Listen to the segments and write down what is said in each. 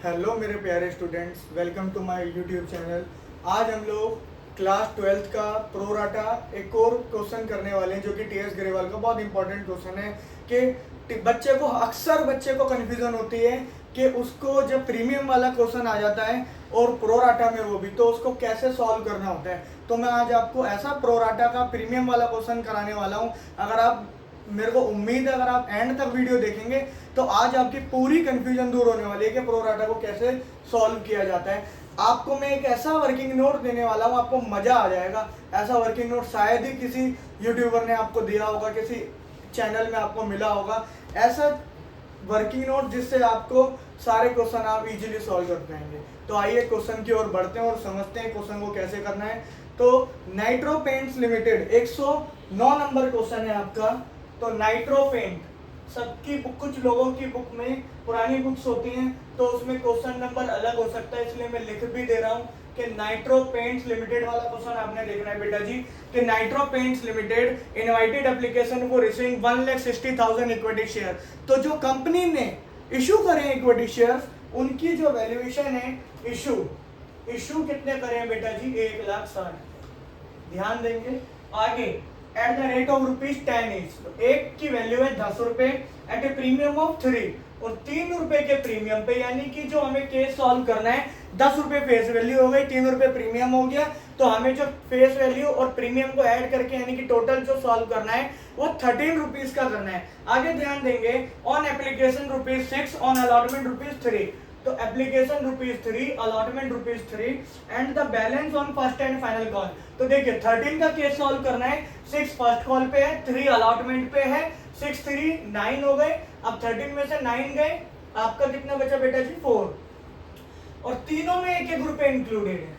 Hello मेरे प्यारे students, welcome to my YouTube channel. आज हम लोग क्लास 12th का प्रोराटा एक और क्वेश्चन करने वाले हैं, जो कि टीएस ग्रेवाल का बहुत इंपॉर्टेंट क्वेश्चन है कि बच्चे को कन्फ्यूजन होती है कि उसको जब प्रीमियम वाला क्वेश्चन आ जाता है और प्रोराटा में वो भी, तो उसको कैसे सॉल्व करना होता है। तो मैं आज आपको ऐसा प्रोराटा का प्रीमियम वाला क्वेश्चन कराने वाला हूँ। अगर आप मेरे को उम्मीद है अगर आप एंड तक वीडियो देखेंगे तो आज आपकी पूरी कंफ्यूजन दूर होने वाली है कि प्रोराटा को कैसे सॉल्व किया जाता है। आपको मैं एक ऐसा वर्किंग नोट देने वाला हूँ, आपको मजा आ जाएगा। ऐसा वर्किंग नोट शायद ही किसी यूट्यूबर ने आपको दिया होगा, किसी चैनल में आपको मिला होगा ऐसा वर्किंग नोट जिससे आपको सारे क्वेश्चन आप इजीली सॉल्व कर पाएंगे। तो आइए क्वेश्चन की ओर बढ़ते हैं और समझते हैं क्वेश्चन को कैसे करना है। तो nitro paints limited 109 number question है आपका। तो नाइट्रो पेंट सबकी बुक, कुछ लोगों की बुक में पुरानी बुक्स होती हैं तो उसमें क्वेश्चन नंबर अलग हो सकता है, इसलिए मैं लिख भी दे रहा हूँ कि नाइट्रो पेंट्स लिमिटेड वाला क्वेश्चन आपने देखना है बेटा जी कि nitro paints limited invited application को रिसीविंग 1,60,000 इक्विटी शेयर। तो जो कंपनी ने इशू करे इक्विटी शेयर, उनकी जो वैल्यूएशन है इशू कितने करे हैं बेटा जी? 1,60,000। ध्यान देंगे आगे। At the rate of ₹10 each, तो एक की वैल्यू है 10 रुपए एट ए प्रीमियम ऑफ 3, और 3 रुपए के प्रीमियम पे, यानी कि जो हमें केस सॉल्व करना है 10 रुपए फेस वैल्यू हो गई, 3 रुपए प्रीमियम हो गया, तो हमें जो फेस वैल्यू और प्रीमियम को ऐड करके यानी कि टोटल जो सॉल्व करना है वो 13 रुपीज का करना है। आगे ध्यान देंगे ऑन एप्लीकेशन ₹6, ऑन अलॉटमेंट ₹3। तो application ₹3, allotment ₹3 and the balance on first and final call. तो देखिए 13 का केस सॉल्व करना है, 6 फर्स्ट कॉल पे है, 3 अलॉटमेंट पे है, 6 3 9 हो गए। अब 13 में से 9 गए, आपका कितना बचा बेटा जी? 4, और तीनों में एक एक रुपए इंक्लूडेड है।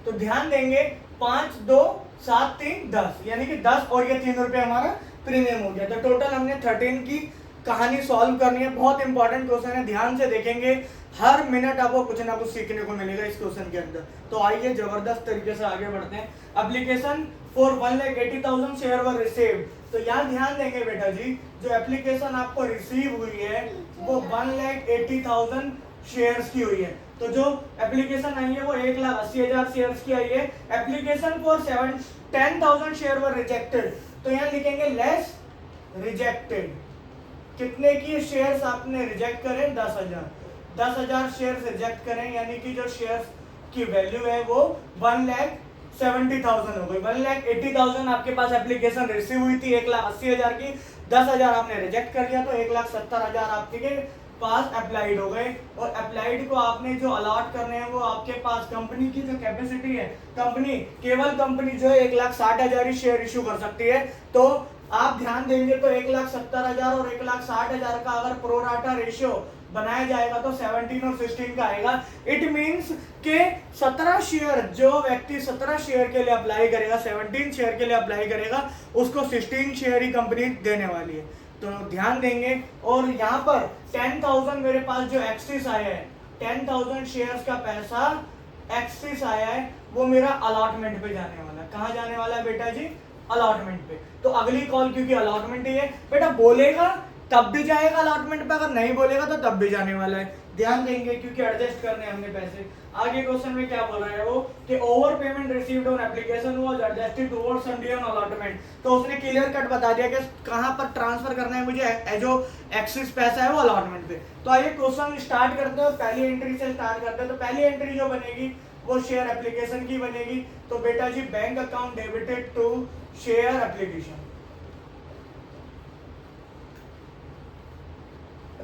तो ध्यान देंगे 5 2 7 3 10, यानी कि 10 और ये 3 रुपए हमारा प्रीमियम हो गया। तो टोटल हमने 13 की कहानी सॉल्व करनी है। बहुत इंपॉर्टेंट क्वेश्चन है, ध्यान से देखेंगे, हर मिनट आपको कुछ ना कुछ सीखने को मिलेगा इस क्वेश्चन के अंदर। तो आइए जबरदस्त तरीके से आगे बढ़ते हैं। Application for 1,80,000 share were received. तो यहाँ ध्यान देंगे बेटा जी, जो एप्लीकेशन आपको रिसीव हुई है वो 1,80,000 शेयर्स की हुई है। तो जो एप्लीकेशन आई है वो 1,80,000 शेयर्स की आई है। Application for 10,000 share were rejected. तो यहाँ लिखेंगे लेस रिजेक्टेड। कितने की शेयर्स आपने रिजेक्ट करें? 10,000 शेयर्स रिजेक्ट करें, यानी कि जो शेयर्स की वैल्यू है वो 1,70,000 हो गई। 1,80,000 आपके पास एप्लीकेशन रिसीव हुई थी 1,80,000 की, 10,000 आपने रिजेक्ट कर दिया, तो 1,70,000 आपके पास अप्लाइड हो गए। और अप्लाइड को आपने जो अलॉट करने हैं वो आपके पास कंपनी की जो कैपेसिटी है, केवल कंपनी जो है 1,60,000 ही शेयर इशू कर सकती है। तो आप ध्यान देंगे तो 1,70,000 और 1,60,000 का अगर प्रोराटा रेशियो बनाया जाएगा तो 17 और 16 का आएगा। इट मींस के 17 शेयर, जो व्यक्ति 17 शेयर के लिए अप्लाई करेगा, 17 शेयर के लिए अप्लाई करेगा, उसको 16 शेयर ही कंपनी देने वाली है। तो ध्यान देंगे। और यहाँ पर 10,000 मेरे पास जो एक्सिस आया है, 10,000 शेयर्स का पैसा एक्सिस आया है, वो मेरा अलॉटमेंट पे जाने वाला है। कहाँ जाने वाला है बेटा जी? अलॉटमेंट पे। तो अगली कॉल क्योंकि अलॉटमेंट ही है बेटा, बोलेगा तब भी जाएगा अलॉटमेंट पे, अगर नहीं बोलेगा तो तब भी जाने वाला है। ध्यान देंगे क्योंकि एडजस्ट करने हमने पैसे। आगे क्वेश्चन में क्या बोल रहा है वो कि over payment received on application was adjusted towards Sunday on allotment. तो उसने क्लियर कट बता दिया कि कहां पर ट्रांसफर करना है मुझे, जो एक्सिस पैसा है वो अलॉटमेंट पे। तो आइए क्वेश्चन स्टार्ट करते हैं, पहली एंट्री से स्टार्ट करते हैं। तो पहली एंट्री जो बनेगी वो शेयर एप्लीकेशन की बनेगी। तो बेटा जी bank account debited to share application.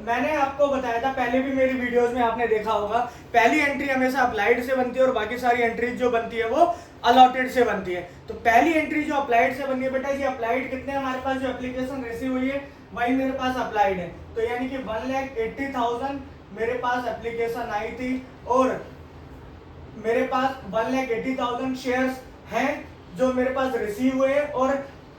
मैंने आपको बताया था पहले भी मेरी वीडियोस में, आपने देखा होगा, पहली एंट्री हमेशा अप्लाइड से बनती है और बाकी सारी एंट्रीज जो बनती है वो अलॉटेड से बनती है। तो पहली एंट्री जो अप्लाइड से बनती है बेटा जी, अप्लाइड कितने हमारे पास जो एप्लीकेशन रिसीव हुई है वही मेरे पास अप्लाइड है। तो यानी कि 1,80,000 मेरे पास एप्लीकेशन आई थी और मेरे पास 1,80,000 शेयर्स हैं जो मेरे पास रिसीव हुए और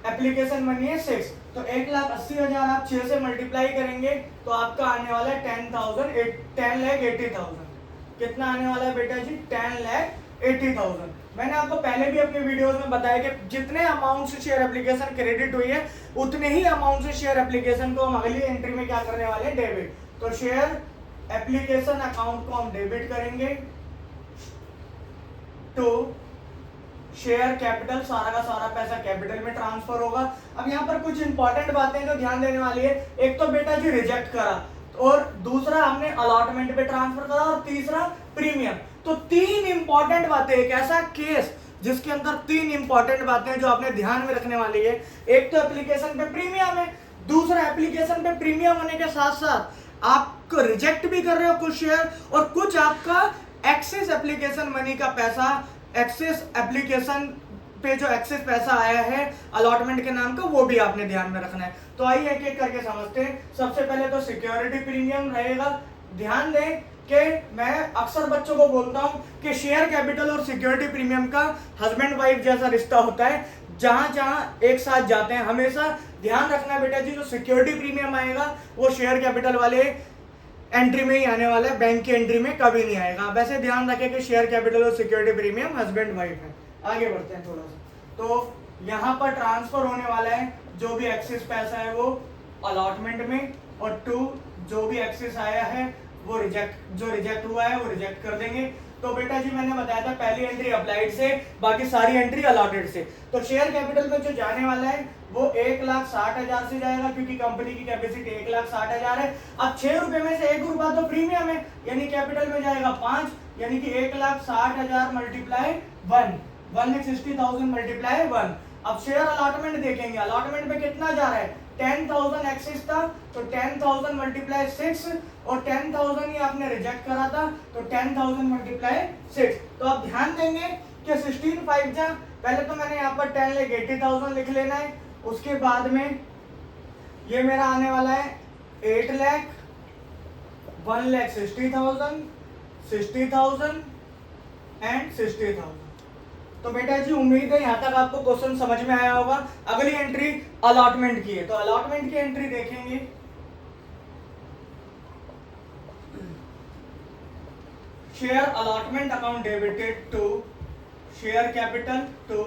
एप्लीकेशन बनी है 6। तो 1,80,000 आप 6 से मल्टीप्लाई करेंगे तो आपका आने वाला है 10,80,000। कितना आने वाला है बेटा जी? 10,80,000। मैंने आपको पहले भी अपने वीडियोस में बताया कि जितने अमाउंट से शेयर एप्लीकेशन क्रेडिट हुई है उतने ही अमाउंट से शेयर एप्लीकेशन को हम अगली एंट्री में क्या करने वाले हैं? डेबिट। तो शेयर एप्लीकेशन अकाउंट को हम डेबिट करेंगे टू शेयर कैपिटल, सारा का सारा पैसा कैपिटल में ट्रांसफर होगा। अब यहाँ पर कुछ इंपॉर्टेंट बातें जो ध्यान देने वाली है, एक तो बेटा जी रिजेक्ट करा, और दूसरा हमने अलॉटमेंट पे ट्रांसफर करा, और तीसरा प्रीमियम। तो तीन इंपॉर्टेंट बातें, एक ऐसा केस जिसके अंदर तीन इंपॉर्टेंट बातें जो आपने ध्यान में रखने वाली है। एक तो एप्लीकेशन पे प्रीमियम है, दूसरा एप्लीकेशन पे प्रीमियम होने के साथ साथ आपको रिजेक्ट भी कर रहे हो कुछ शेयर, और कुछ आपका एक्सेस एप्लीकेशन मनी का पैसा, एक्सेस एप्लीकेशन पे जो एक्सेस पैसा आया है अलॉटमेंट के नाम का, वो भी आपने ध्यान में रखना है। तो आइए एक एक करके समझते हैं। सबसे पहले तो सिक्योरिटी प्रीमियम रहेगा। ध्यान दें कि मैं अक्सर बच्चों को बोलता हूं कि शेयर कैपिटल और सिक्योरिटी प्रीमियम का हस्बैंड वाइफ जैसा रिश्ता होता है, जहां जहां एक साथ जाते हैं। हमेशा ध्यान रखना बेटा जी, जो सिक्योरिटी प्रीमियम आएगा वो शेयर कैपिटल वाले एंट्री में ही आने वाला है, बैंक की एंट्री में कभी नहीं आएगा। वैसे ध्यान रखें कि शेयर कैपिटल और सिक्योरिटी प्रीमियम हस्बैंड वाइफ है। आगे बढ़ते हैं थोड़ा सा। तो यहाँ पर ट्रांसफर होने वाला है जो भी एक्सेस पैसा है वो अलॉटमेंट में, और टू जो भी एक्सेस आया है वो रिजेक्ट हुआ है वो रिजेक्ट कर देंगे। तो बेटा जी मैंने बताया था पहली एंट्री अप्लाइड से, बाकी सारी एंट्री अलॉटेड से। तो शेयर कैपिटल में जो जाने वाला है वो 1,60,000 से जाएगा, क्योंकि कंपनी की कैपेसिटी 1,60,000 है। अब 6 रुपए में से 1 रुपया तो प्रीमियम है, यानी कैपिटल में जाएगा 5, यानी कि 1,60,000 मल्टीप्लाई 1,60,000 मल्टीप्लाई 1। अब शेयर अलॉटमेंट देखेंगे, अलॉटमेंट में कितना जा रहा है, 10,000 एक्सेस था, तो 10,000 मल्टीप्लाई 6, और 10,000 ही आपने रिजेक्ट करा था, तो 10,000 मल्टीप्लाई 6। तो आप ध्यान देंगे कि 16,5 जा, पहले तो मैंने यहाँ पर 10 लाख 80,000 लिख लेना है, उसके बाद में ये मेरा आने वाला है 8 लाख 1,60,000 60,000 एंड 60,000। तो बेटा जी उम्मीद है यहाँ तक आपको क्वेश्चन समझ में आया होगा। अगली एंट्री अलॉटमेंट की है, तो अलॉटमेंट की एंट्री देखेंगे। Share allotment account debited to share capital to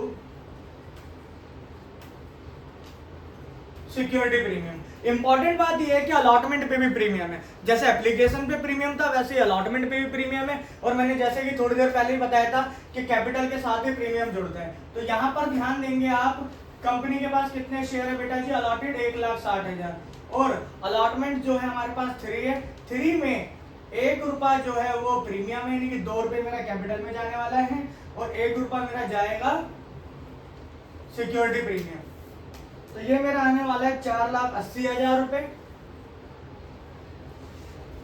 security premium. Important बात यह है कि अलॉटमेंट पे भी प्रीमियम है, जैसे एप्लीकेशन पे प्रीमियम था वैसे ही अलॉटमेंट पे भी प्रीमियम है। और मैंने जैसे कि थोड़ी देर पहले ही बताया था कि कैपिटल के साथ ही प्रीमियम जुड़ता है। तो यहाँ पर ध्यान देंगे आप, कंपनी के पास कितने शेयर है बेटा जी, अलॉटेड 1,60,000, और अलॉटमेंट जो है हमारे पास 3 है। 3 में 1 रुपया जो है वो प्रीमियम है, यानी कि 2 रुपये मेरा कैपिटल में जाने वाला है, और 1 रुपया मेरा जाएगा सिक्योरिटी प्रीमियम। तो ये मेरा आने वाला है 4,80,000 रुपए,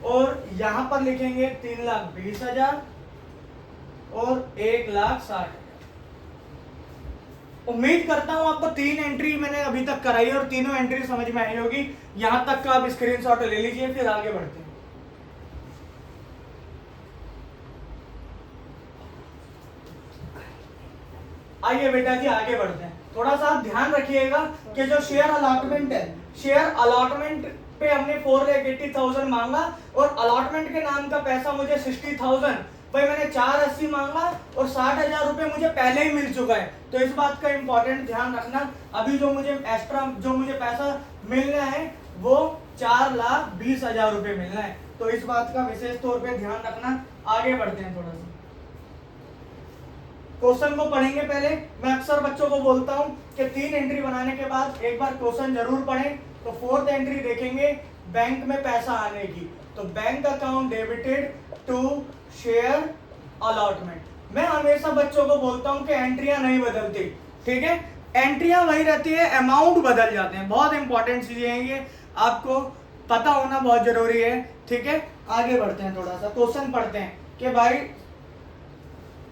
और यहां पर लिखेंगे 3,20,000 और 1,60,000। उम्मीद करता हूं आपको 3 एंट्री मैंने अभी तक कराई है और तीनों एंट्री समझ में आई होगी। यहां तक का आप स्क्रीनशॉट ले लीजिए, फिर आगे बढ़ते हैं। आइए बेटा जी आगे बढ़ते हैं। थोड़ा सा आप ध्यान रखिएगा कि जो शेयर अलॉटमेंट है, शेयर अलॉटमेंट पे हमने 4,80,000 मांगा, और अलॉटमेंट के नाम का पैसा मुझे 60,000, भाई मैंने 4,80 मांगा और 60,000 रुपए मुझे पहले ही मिल चुका है। तो इस बात का इंपॉर्टेंट ध्यान रखना, अभी जो मुझे एक्स्ट्रा जो मुझे पैसा मिलना है वो 4,20,000 रुपए मिलना है। तो इस बात का विशेष तौर पे ध्यान रखना। आगे बढ़ते हैं, थोड़ा सा क्वेश्चन को पढ़ेंगे। पहले मैं अक्सर बच्चों को बोलता हूं कि 3 एंट्री बनाने के बाद एक बार क्वेश्चन जरूर पढ़ें। तो 4th एंट्री देखेंगे बैंक में पैसा आने की, तो bank account debited to share allotment. मैं हमेशा बच्चों को बोलता हूं कि एंट्रियां नहीं बदलती, ठीक है, एंट्रियां वही रहती है, अमाउंट बदल जाते हैं। बहुत इंपॉर्टेंट चीजें हैं ये, आपको पता होना बहुत जरूरी है, ठीक है। आगे बढ़ते हैं, थोड़ा सा क्वेश्चन पढ़ते हैं कि भाई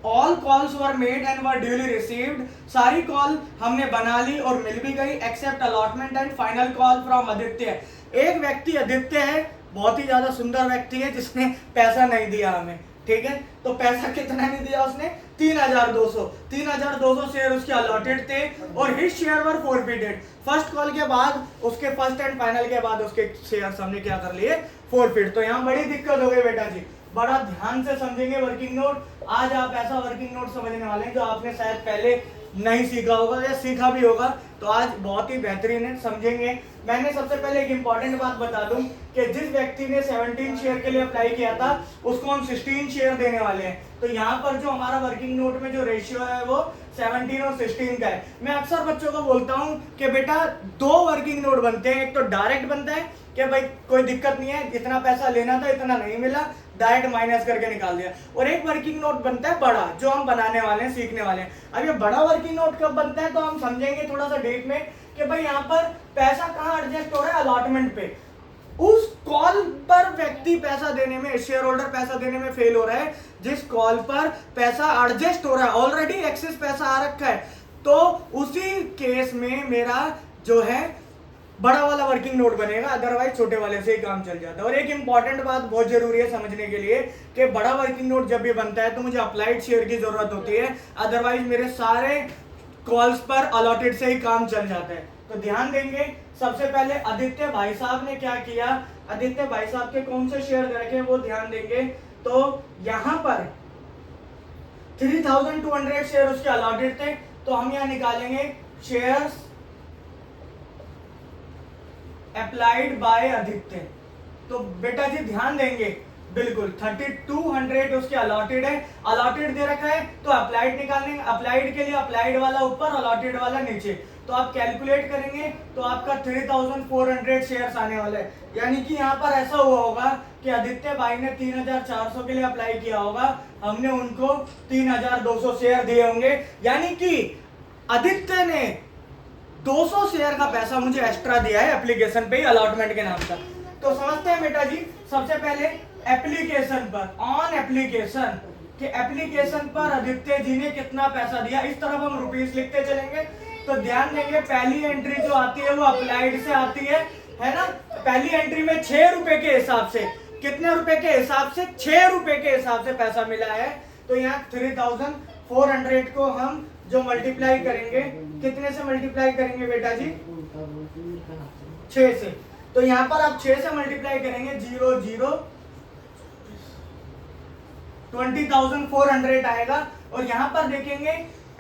all calls were made and were duly received, सारी कॉल हमने बना ली और मिल भी गई, except allotment and final call from Aditya. एक व्यक्ति आदित्य है, बहुत ही ज्यादा सुंदर व्यक्ति है जिसने पैसा नहीं दिया हमें, ठीक है। तो पैसा कितना नहीं दिया उसने, 3,200 शेयर उसके अलॉटेड थे, और हिज शेयर वर फॉरफिटेड। फर्स्ट कॉल के बाद उसके फर्स्ट एंड फाइनल के बाद उसके शेयर हमने क्या कर लिए, फॉरफिट। तो यहाँ बड़ी दिक्कत हो गई बेटा जी, बड़ा ध्यान से समझेंगे वर्किंग नोट। आज आप ऐसा वर्किंग नोट समझने वाले हैं जो आपने शायद पहले नहीं सीखा होगा या सीखा भी होगा तो आज बहुत ही बेहतरीन है, समझेंगे। मैंने सबसे पहले एक इंपॉर्टेंट बात बता दूं कि जिस व्यक्ति ने 17 शेयर के लिए अप्लाई किया था उसको हम 16 शेयर देने वाले हैं। तो यहाँ पर जो हमारा वर्किंग नोट में जो रेशियो है वो 17 और 16 का है। मैं अक्सर बच्चों को बोलता हूँ कि बेटा 2 वर्किंग नोट बनते हैं, एक तो डायरेक्ट बनता है कि भाई कोई दिक्कत नहीं है, इतना पैसा लेना था इतना नहीं मिला, डायरेक्ट माइनस करके निकाल दिया, और एक वर्किंग नोट बनता है बड़ा जो हम बनाने वाले हैं, सीखने वाले हैं। अब ये बड़ा वर्किंग नोट कब बनता है तो हम समझेंगे थोड़ा सा डीप में कि भाई यहाँ पर पैसा कहाँ एडजस्ट हो रहा है, अलॉटमेंट पे। उस कॉल पर व्यक्ति पैसा देने में, शेयर होल्डर पैसा देने में फेल हो रहा है जिस कॉल पर पैसा एडजस्ट हो रहा है, ऑलरेडी एक्सेस पैसा आ रखा है, तो उसी केस में मेरा जो है बड़ा वाला वर्किंग नोट बनेगा, अदरवाइज छोटे वाले से ही काम चल जाता है। और एक इंपॉर्टेंट बात बहुत जरूरी है समझने के लिए कि बड़ा वर्किंग नोट जब भी बनता है तो मुझे अप्लाइड शेयर की जरूरत होती है, अदरवाइज मेरे सारे कॉल्स पर अलॉटेड से ही काम चल जाता है। तो ध्यान देंगे, सबसे पहले आदित्य भाई साहब ने क्या किया, आदित्य भाई साहब के कौन से शेयर दे रखे वो ध्यान देंगे। तो यहां पर 3200 शेयर उसके अलॉटेड थे, तो हम यहां निकालेंगे शेयर्स अप्लाइड बाय आदित्य। तो बेटा जी ध्यान देंगे, बिल्कुल 3200 उसके अलॉटेड है, अलॉटेड दे रखा है तो अप्लाइड निकालने, अप्लाइड के लिए अप्लाइड वाला ऊपर, अलॉटेड वाला नीचे। तो आप कैलकुलेट करेंगे तो आपका 3400 शेयर्स आने वाला है। यानी कि यहाँ पर ऐसा हुआ होगा कि आदित्य भाई ने 3400 के लिए अप्लाई किया होगा, हमने उनको 3200 शेयर दिए होंगे, यानी कि आदित्य ने 200 शेयर का पैसा मुझे एक्स्ट्रा दिया है एप्लीकेशन पे ही, अलॉटमेंट के नाम का। तो समझते हैं बेटा जी, सबसे पहले एप्लीकेशन पर, ऑन एप्लीकेशन कि एप्लीकेशन पर आदित्य जी ने कितना पैसा दिया, इस तरफ हम रुपीस लिखते चलेंगे। तो ध्यान देंगे पहली एंट्री जो आती है वो अप्लाइड से आती है ना। पहली एंट्री में 6 रुपए के हिसाब से, कितने रुपए के हिसाब से, 6 रुपए के हिसाब से पैसा मिला है। तो यहाँ 3400 को हम जो मल्टीप्लाई करेंगे, कितने से मल्टीप्लाई करेंगे बेटा जी, 6 से। तो यहाँ पर आप 6 से मल्टीप्लाई करेंगे, 20,400 आएगा। और यहाँ पर देखेंगे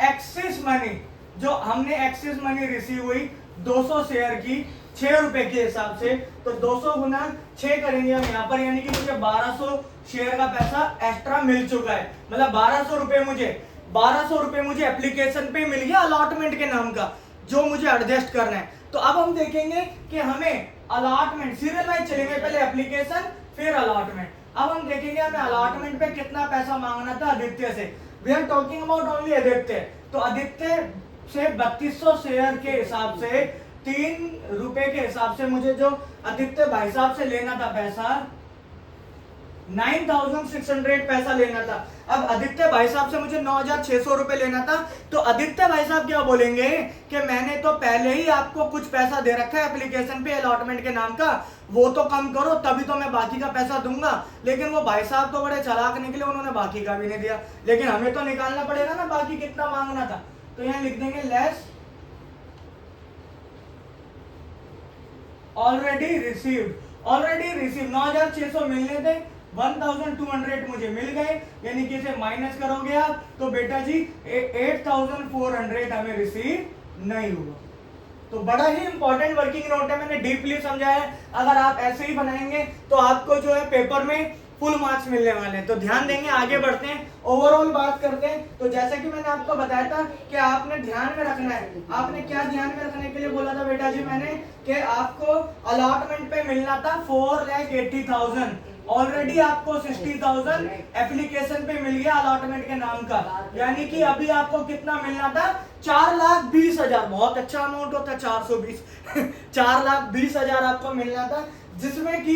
एक्सिस मनी, जो हमने एक्सिस मनी रिसीव हुई 200 शेयर की 6 रुपए के हिसाब से, तो 200 गुना 6 करेंगे हम यहाँ पर, यानी कि मुझे 1200 शेयर का पैसा एक्स्ट्रा मिल चुका है। मतलब 1200 रुपए मुझे एप्लीकेशन पे मिल गया अलॉटमेंट के नाम का, जो मुझे एडजस्ट करना है। तो अब हम देखेंगे कि हमें अलॉटमेंट, सीरियल वाइज चलेंगे, पहले एप्लीकेशन फिर अलॉटमेंट। अब हम देखेंगे हमें अलॉटमेंट पे कितना पैसा मांगना था आदित्य से। We are talking about only Aditya. तो आदित्य से 3200 शेयर के हिसाब से 3 रुपए के हिसाब से मुझे जो आदित्य भाई साहब से लेना था पैसा, 9600 पैसा लेना था। अब आदित्य भाई साहब से मुझे 9600 रुपए लेना था। तो आदित्य भाई साहब क्या बोलेंगे कि मैंने तो पहले ही आपको कुछ पैसा दे रखा है एप्लीकेशन पे अलॉटमेंट के नाम का, वो तो कम करो तभी तो मैं बाकी का पैसा दूंगा। लेकिन वो भाई साहब तो बड़े चालाक निकले, उन्होंने बाकी का भी नहीं दिया, लेकिन हमें तो निकालना पड़ेगा ना बाकी कितना मांगना था। तो यहाँ लिख देंगे लेस ऑलरेडी रिसीव्ड। 9600 मिलने थे, 1200 मुझे मिल गए, यानी कि इसे माइनस करोगे आप तो बेटा जी 8400 हमें रिसीव नहीं हुआ। तो बड़ा ही इंपॉर्टेंट वर्किंग नोट है, मैंने डीपली समझाया है। अगर आप ऐसे ही बनाएंगे तो आपको जो है पेपर में फुल मार्क्स मिलने वाले हैं। तो ध्यान देंगे, आगे बढ़ते हैं, ओवरऑल बात करते हैं। तो जैसे कि मैंने आपको बताया था कि आपने ध्यान में रखना है, आपने क्या ध्यान में रखने के लिए बोला था बेटा जी मैंने, कि आपको अलॉटमेंट पे मिलना था 4,80,000, ऑलरेडी आपको 60,000 एप्लीकेशन पे मिल गया अलॉटमेंट के नाम का, यानी कि अभी आपको कितना मिलना था, 4,20,000। बहुत अच्छा अमाउंट होता है 420 4,20,000 आपको मिलना था, जिसमें कि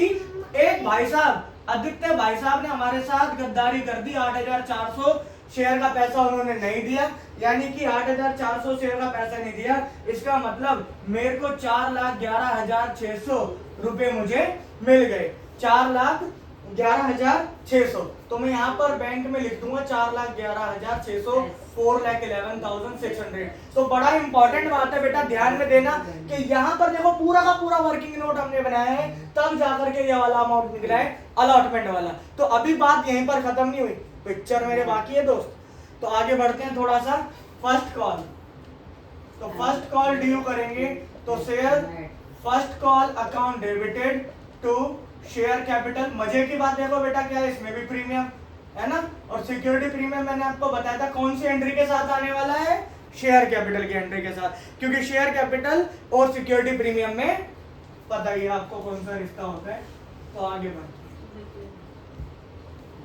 एक भाई साहब आदित्य भाई साहब ने हमारे साथ गद्दारी कर दी, 8,400 शेयर का पैसा उन्होंने नहीं दिया, यानी कि 8,400 शेयर का पैसा नहीं दिया। इसका मतलब मेरे को 4,11,600 रुपए मुझे मिल गए, 4,11,600। तो मैं यहाँ पर बैंक में लिख दूंगा 4,11,600, 4,11,600। तो बड़ा इंपॉर्टेंट बात है बेटा, ध्यान में देना कि यहाँ पर देखो पूरा का पूरा वर्किंग नोट हमने बनाया है, तब जाकर के ये वाला अमाउंट निकला है अलॉटमेंट वाला। तो अभी बात यहीं पर खत्म नहीं हुई, पिक्चर मेरे बाकी है दोस्त। तो आगे बढ़ते हैं थोड़ा सा। फर्स्ट कॉल, तो फर्स्ट कॉल ड्यू करेंगे तो share first call account debited to share capital. मजे की बात देखो बेटा क्या है, इसमें भी प्रीमियम है ना, और सिक्योरिटी प्रीमियम मैंने आपको बताया था कौन सी एंट्री के साथ आने वाला है, शेयर कैपिटल की एंट्री के साथ, क्योंकि शेयर कैपिटल और सिक्योरिटी प्रीमियम में पता ही है आपको कौन सा रिश्ता होता है। तो आगे बढ़ते,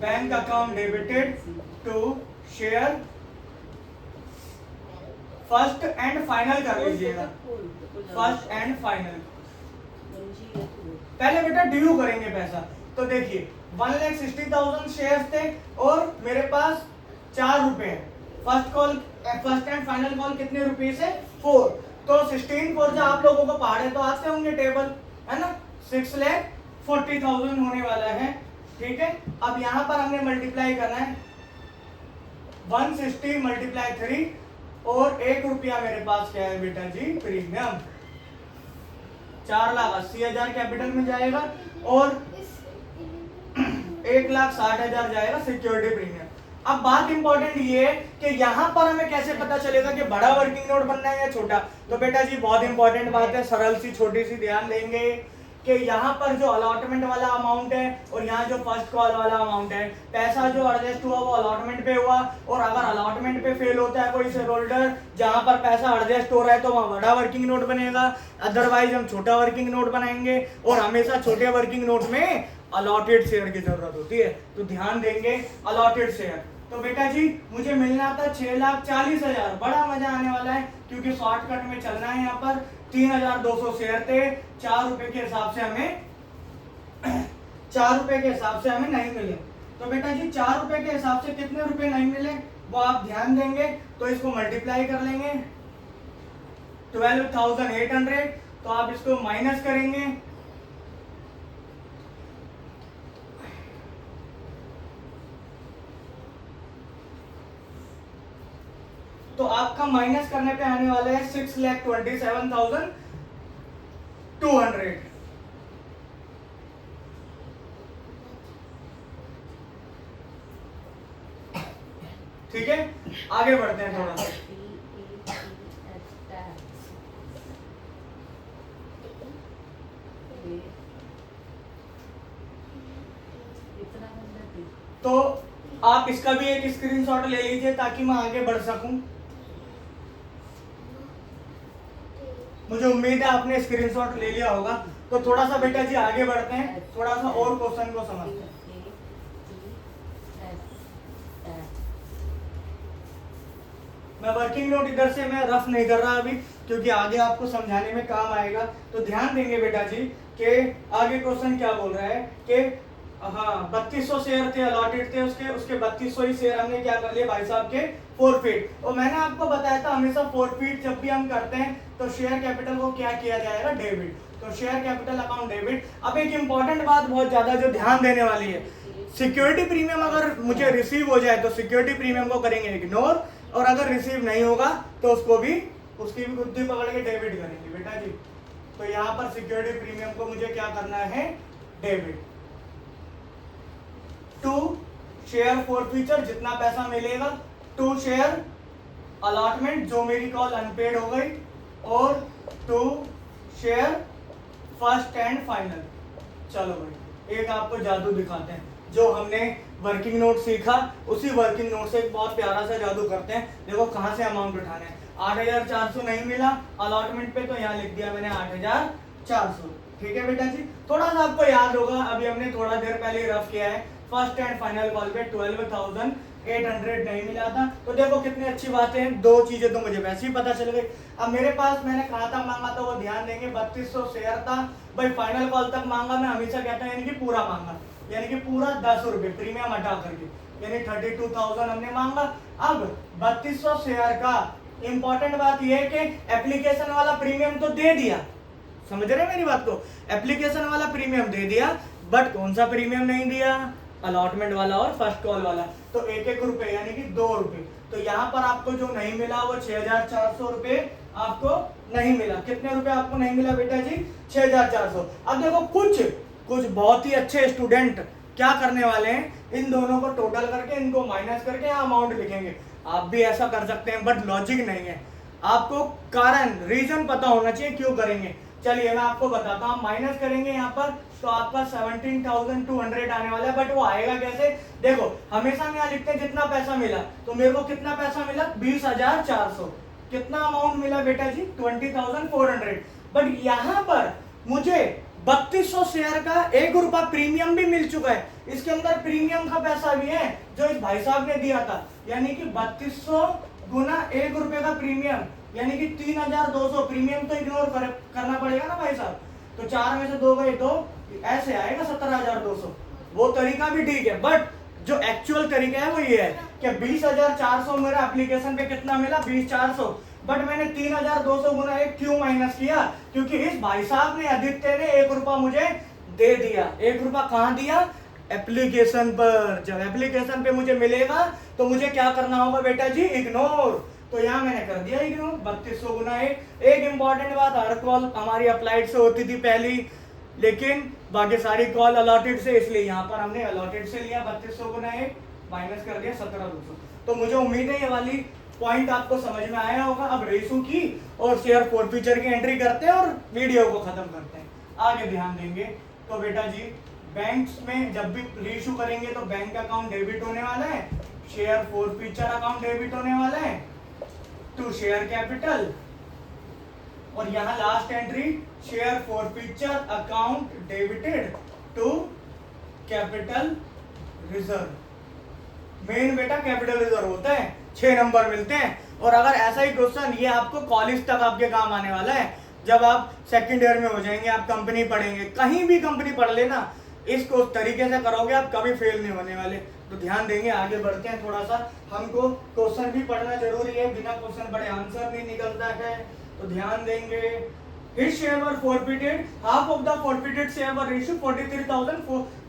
bank account debited to share first and final कर लीजिएगा, फर्स्ट एंड फाइनल। पहले बेटा ड्यू करेंगे पैसा, तो देखिए 1,60,000 शेयर्स थे और मेरे पास 4 रुपए है। फर्स्ट एंड फाइनल कॉल कितने रुपए से 4, तो 16 4 जो आप लोगों को पहाड़े तो आते होंगे टेबल है ना, 6,40,000 होने वाला है। ठीक है, अब यहाँ पर हमने मल्टीप्लाई करना है 160 मल्टीप्लाई 3 और 1 रुपया मेरे पास क्या है बेटा जी, प्रीमियम। 4,80,000 कैपिटल में जाएगा और 1,60,000 जाएगा सिक्योरिटी प्रीमियम। अब बात इंपॉर्टेंट ये है कि यहाँ पर हमें कैसे पता चलेगा कि बड़ा वर्किंग नोट बनना है या छोटा। तो बेटा जी बहुत इंपॉर्टेंट बात है, सरल सी छोटी सी ध्यान देंगे कि यहाँ पर जो अलॉटमेंट वाला अमाउंट है और यहाँ जो फर्स्ट कॉल वाला अमाउंट है, पैसा जो एडजस्ट हुआ वो अलॉटमेंट पे हुआ, और अगर अलॉटमेंट पे फेल होता है कोई शेयर होल्डर जहाँ पर पैसा एडजस्ट हो रहा है तो वहाँ बड़ा वर्किंग नोट बनेगा, अदरवाइज हम छोटा वर्किंग नोट बनाएंगे। और हमेशा छोटे वर्किंग नोट में अलॉटेड शेयर की जरूरत होती है, तो ध्यान देंगे अलॉटेड शेयर। तो बेटा जी मुझे मिलना था 6,40,000, बड़ा मजा आने वाला है क्योंकि शॉर्टकट में चलना है। यहाँ पर 3,200 शेयर थे, 4 रुपए के हिसाब से हमें 4 रुपए के हिसाब से हमें नहीं मिले। तो बेटा जी 4 रुपए के हिसाब से कितने रुपए नहीं मिले वो आप ध्यान देंगे, तो इसको मल्टीप्लाई कर लेंगे 12,800, तो आप इसको माइनस करेंगे तो आपका माइनस करने पे आने वाला है 6,27,200। ठीक है, आगे बढ़ते हैं थोड़ा। तो आप इसका भी एक स्क्रीनशॉट ले लीजिए ताकि मैं आगे बढ़ सकूं। मुझे उम्मीद है आपने स्क्रीनशॉट ले लिया होगा। तो थोड़ा सा बेटा जी आगे बढ़ते हैं, थोड़ा सा और क्वेश्चन को समझते हैं। मैं वर्किंग नोट इधर से मैं रफ नहीं कर रहा अभी क्योंकि आगे आपको समझाने में काम आएगा। तो ध्यान देंगे बेटा जी कि आगे क्वेश्चन क्या बोल रहा है कि हाँ 3200 शेयर थे अलॉटेड थे, उसके 3200 ही शेयर हमने क्या कर लिए भाई साहब के फोरफीट। और मैंने आपको बताया था हमेशा फोरफीट जब भी हम करते हैं तो शेयर कैपिटल को क्या किया जाएगा, डेबिट। तो शेयर कैपिटल अकाउंट डेबिट। अब एक इंपॉर्टेंट बात बहुत ज्यादा जो ध्यान देने वाली है, सिक्योरिटी प्रीमियम अगर मुझे रिसीव हो जाए तो सिक्योरिटी प्रीमियम को करेंगे इग्नोर, और अगर रिसीव नहीं होगा तो उसको भी उसकी भी बुद्धि पकड़ के डेबिट करेंगे बेटा जी। तो यहाँ पर सिक्योरिटी प्रीमियम को मुझे क्या करना है, डेबिट। टू शेयर फॉरफीचर जितना पैसा मिलेगा, टू शेयर अलॉटमेंट जो मेरी कॉल अनपेड हो गई, और to share first and final. चलो भाई एक आपको जादू दिखाते हैं, जो हमने वर्किंग नोट सीखा उसी वर्किंग नोट से एक बहुत प्यारा सा जादू करते हैं। देखो कहां से अमाउंट उठाना है। 8,400 नहीं मिला अलॉटमेंट पे, तो यहाँ लिख दिया मैंने 8,400। ठीक है बेटा जी, थोड़ा सा आपको याद होगा अभी हमने थोड़ा देर पहले रफ किया है, फर्स्ट एंड फाइनल कॉल पे 12,800 नहीं मिला था। तो देखो कितनी अच्छी बातें हैं, दो चीजें तो मुझे वैसे ही पता चल गई। अब मेरे पास मैंने कहा था मांगा था, वो ध्यान देंगे 3200 शेयर था भाई, फाइनल कॉल तक मांगा। मैं हमेशा कहता हूं यानी कि पूरा मांगा, यानी कि पूरा 10 रुपए प्रीमियम हटा करके, यानी 32,000 हमने मांगा। अब 3200 शेयर का इंपॉर्टेंट बात यह है कि एप्लीकेशन वाला प्रीमियम तो दे दिया, समझ रहे हैं मेरी बात को, एप्लीकेशन वाला प्रीमियम दे दिया, बट कौन सा प्रीमियम नहीं दिया, अलॉटमेंट वाला और फर्स्ट कॉल वाला। तो 1-1 रुपए यानी कि 2 रुपए। तो यहाँ पर आपको जो नहीं मिला वो 6,400 रुपए आपको नहीं मिला। कितने रुपए आपको नहीं मिला बेटा जी, 6,400। अब देखो कुछ बहुत ही अच्छे स्टूडेंट क्या करने वाले हैं, इन दोनों को टोटल करके इनको माइनस करके यहाँ अमाउंट लिखेंगे। आप भी ऐसा कर सकते हैं बट लॉजिक नहीं है। आपको कारण रीजन पता होना चाहिए क्यों करेंगे। चलिए मैं आपको बताता हूँ, माइनस करेंगे यहाँ पर तो आपका 17,200 आने वाला है, बट वो आएगा कैसे? देखो हमेशा हम यहाँ लिखते हैं जितना पैसा मिला, तो मेरे को कितना पैसा मिला? 20,400। कितना अमाउंट मिला बेटा जी? 20,400। बट यहाँ पर मुझे 3200 शेयर का 1 रुपया प्रीमियम भी मिल चुका है। इसके अंदर प्रीमियम का पैसा भी है जो इस भाई साहब ने दिया था, यानी कि 3200 गुना 1 रुपए का प्रीमियम, यानी कि 3,200। प्रीमियम तो इग्नोर करना पड़ेगा ना भाई साहब, तो 4 में से 2 गए 2, ऐसे आएगा 17,200। वो तरीका भी ठीक है, बट जो एक्चुअल तरीका है वो ये है कि 20,400 मेरा एप्लीकेशन पे कितना मिला? 20,400। बट मैंने 3,200 गुना 1 क्यों माइनस किया? क्योंकि इस भाई साहब ने, आदित्य ने 1 रुपया मुझे दे दिया। 1 रुपया कहाँ दिया? एप्लीकेशन पर। जब एप्लीकेशन पे मुझे मिलेगा तो मुझे क्या करना होगा बेटा जी? इग्नोर। तो यहाँ मैंने कर दिया इग्नोर। 3200 गुना 1। एक इंपॉर्टेंट बात, हर कॉल हमारी अप्लाइड से होती थी पहली, लेकिन बाकी सारी कॉल अलॉटेड से, इसलिए यहाँ पर हमने अलॉटेड से लिया। 3200 गुना 1 माइनस कर दिया 17,200। तो मुझे उम्मीद है ये वाली पॉइंट आपको समझ में आया होगा। अब रेशो की और शेयर फॉरफीचर की एंट्री करते हैं और वीडियो को खत्म करते हैं। आगे ध्यान देंगे तो बेटा जी, बैंक्स में जब भी रीइशू करेंगे तो बैंक अकाउंट डेबिट होने वाला है, शेयर फॉरफीचर अकाउंट डेबिट होने वाला है टू शेयर कैपिटल, और यहाँ last entry share forfeiture account debited to capital reserve. Main बेटा कैपिटल रिजर्व होता है, 6 नंबर मिलते हैं। और अगर ऐसा ही क्वेश्चन, ये आपको कॉलेज तक आपके काम आने वाला है, जब आप सेकंड ईयर में हो जाएंगे, आप कंपनी पढ़ेंगे, कहीं भी कंपनी पढ़ लेना, इसको तरीके से करोगे आप कभी फेल नहीं होने वाले। तो ध्यान देंगे। आगे बढ़ते हैं थोड़ा सा, हमको क्वेश्चन भी पढ़ना जरूरी है, बिना क्वेश्चन पढ़े आंसर नहीं निकलता है। तो ध्यान देंगे। His share were forfeited, half of the forfeited share were issued, 43,000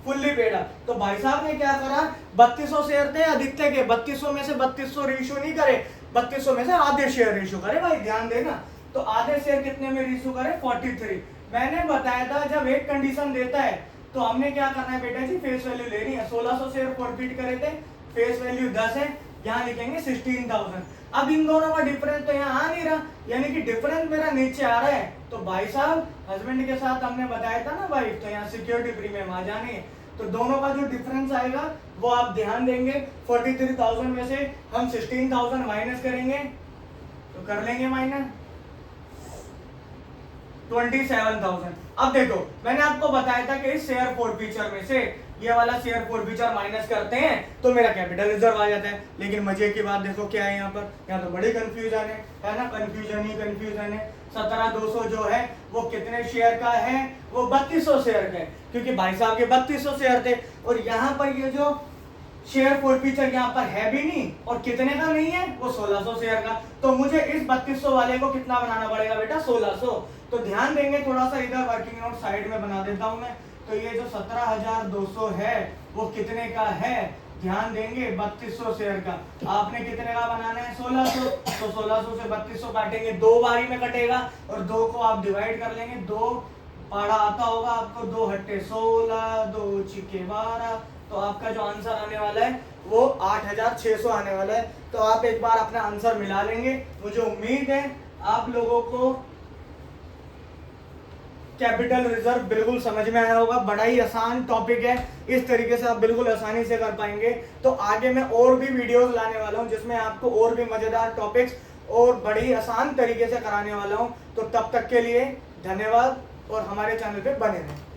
fully paid up। तो भाई साहब ने क्या करा? 3200 शेयर थे आदित्य के, 3200 में से 3200 रेशो नहीं करे, 3200 में से आधे शेयर रेशो करे। भाई ध्यान देना। तो आधे शेयर कितने में रेशो करे? 43। मैंने बताया था जब एक कंडीशन देता है तो हमने क्या करना है बेटा जी? फेस वैल्यू लेनी है। 1600 शेयर फॉरफीट करे थे, फेस वैल्यू 10 है, यहाँ लिखेंगे 16,000। अब इन दोनों का डिफरेंस तो यहाँ आ नहीं रहा, यानी कि डिफरेंस मेरा नीचे आ रहा है। तो भाई साहब हस्बैंड के साथ हमने बताया था ना वाइफ, तो यहाँ सिक्योरिटी प्रीमियम आ जानी है। तो दोनों का जो डिफरेंस आएगा वो आप ध्यान देंगे। 43,000 में से हम 16,000 माइनस करेंगे, तो कर लेंगे माइनस 27,000। अब देखो मैंने आपको बताया था कि इस शेयर फॉरफीचर में से ये वाला शेयर फॉरफीचर माइनस करते हैं तो मेरा कैपिटल रिजर्व आ जाता है। लेकिन मजे की बात देखो क्या है यहाँ पर, यहाँ तो बड़ी कंफ्यूजन है ना? कंफ्यूजन ही कंफ्यूजन है। 17,200 जो है वो कितने शेयर का है? वो 3200 शेयर का है, क्योंकि भाई साहब के 3200 शेयर थे। और यहाँ पर ये जो शेयर फॉरफीचर यहाँ पर है भी नहीं, और कितने का नहीं है? वो 1600 शेयर का। तो मुझे इस 3200 वाले को कितना बनाना पड़ेगा बेटा? 1600। तो ध्यान देंगे, थोड़ा सा इधर वर्किंग नोट साइड में बना देता हूं मैं। तो ये जो 17,200 है वो कितने का है? ध्यान देंगे 3200 शेयर का। आपने कितने का बनाना है? 1600। तो 1600 से 3200 काटेंगे, 2 बारी में कटेगा, और 2 को आप डिवाइड कर लेंगे। 2 पाड़ा आता होगा आपको, 2 हट्टे 16, 2 छिके 12। तो आपका जो आंसर आने वाला है वो 8,600 आने वाला है। तो आप एक बार अपना आंसर मिला लेंगे। मुझे उम्मीद है आप लोगों को कैपिटल रिजर्व बिल्कुल समझ में आया होगा। बड़ा ही आसान टॉपिक है, इस तरीके से आप बिल्कुल आसानी से कर पाएंगे। तो आगे मैं और भी वीडियोस लाने वाला हूं जिसमें आपको और भी मजेदार टॉपिक्स और बड़ी आसान तरीके से कराने वाला हूं। तो तब तक के लिए धन्यवाद, और हमारे चैनल पे बने रहें।